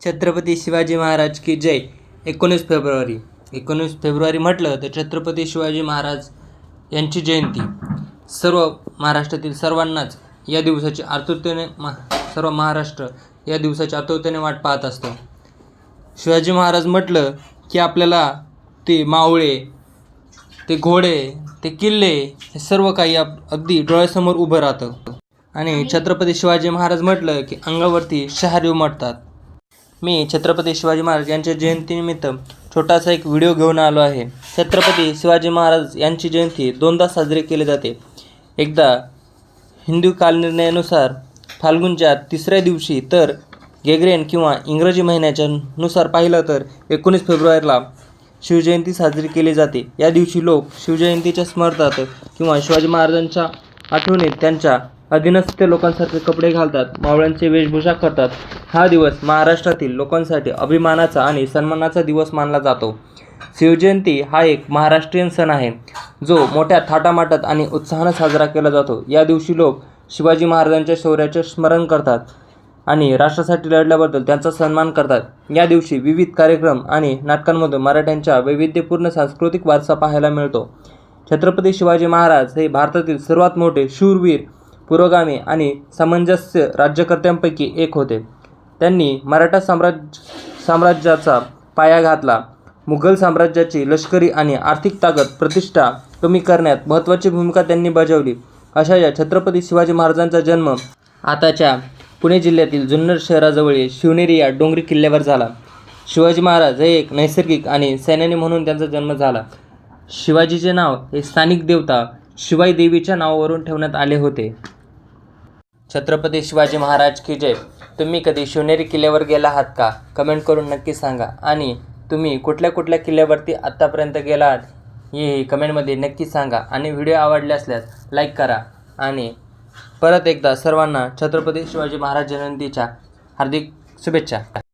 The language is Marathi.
छत्रपती शिवाजी महाराज की जय. 19 फेब्रुवारी म्हटलं तर छत्रपती शिवाजी महाराज यांची जयंती सर्व महाराष्ट्रातील सर्वांनाच या दिवसाची सर्व महाराष्ट्र या दिवसाची आतुरतेने वाट पाहत असतं. शिवाजी महाराज म्हटलं की आपल्याला ते मावळे, ते घोडे, ते किल्ले हे सर्व काही अगदी डोळ्यासमोर उभं राहतं. आणि छत्रपती शिवाजी महाराज म्हटलं की अंगावरती शहारे उमटतात. मी छत्रपती शिवाजी महाराज यांच्या जयंतीनिमित्त छोटासा एक व्हिडिओ घेऊन आलो आहे. छत्रपती शिवाजी महाराज यांची जयंती दोनदा साजरी केली जाते. एकदा हिंदू कालनिर्णयानुसार फाल्गुनच्या 3ऱ्या दिवशी, तर ग्रेगोरियन किंवा इंग्रजी महिन्याच्या नुसार पाहिलं तर 19 फेब्रुवारीला शिवजयंती साजरी केली जाते. या दिवशी लोक शिवजयंतीच्या स्मरणार्थ किंवा शिवाजी महाराजांच्या आठवणीत त्यांच्या अधीनस्थ लोकांसारखे कपडे घालतात, मावळ्यांची वेशभूषा करतात. हा दिवस महाराष्ट्रातील लोकांसाठी अभिमानाचा आणि सन्मानाचा दिवस मानला जातो. शिवजयंती हा एक महाराष्ट्रीयन सण आहे जो मोठ्या थाटामाटात आणि उत्साहाने साजरा केला जातो. या दिवशी लोक शिवाजी महाराजांच्या शौर्याचे स्मरण करतात आणि राष्ट्रासाठी लढल्याबद्दल त्यांचा सन्मान करतात. या दिवशी विविध कार्यक्रम आणि नाटकांमधून मराठ्यांचा वैविध्यपूर्ण सांस्कृतिक वारसा पाहायला मिळतो. छत्रपती शिवाजी महाराज हे भारतातील सर्वात मोठे शूरवीर, पुरोगामी आणि सामंजस्य राज्यकर्त्यांपैकी एक होते. त्यांनी मराठा साम्राज्याचा पाया घातला. मुघल साम्राज्याची लष्करी आणि आर्थिक ताकद प्रतिष्ठा कमी करण्यात महत्त्वाची भूमिका त्यांनी बजावली. अशा या छत्रपती शिवाजी महाराजांचा जन्म आताच्या पुणे जिल्ह्यातील जुन्नर शहराजवळील शिवनेरी या डोंगरी किल्ल्यावर झाला. शिवाजी महाराज हे एक नैसर्गिक आणि सैन्यानी म्हणून त्यांचा जन्म झाला. शिवाजीचे नाव हे स्थानिक देवता शिवाई देवीच्या नावावरून ठेवण्यात आले होते. छत्रपती शिवाजी महाराज की जय. तुम्ही कधी शिवनेरी किल्ल्यावर गेला आहात का? कमेंट करून नक्की सांगा. आणि तुम्ही कुठल्या किल्ल्यावरती आत्तापर्यंत गेला आहात हे कमेंटमध्ये नक्की सांगा. आणि व्हिडिओ आवडले असल्यास लाईक करा. आणि परत एकदा सर्वांना छत्रपती शिवाजी महाराज जयंतीच्या हार्दिक शुभेच्छा.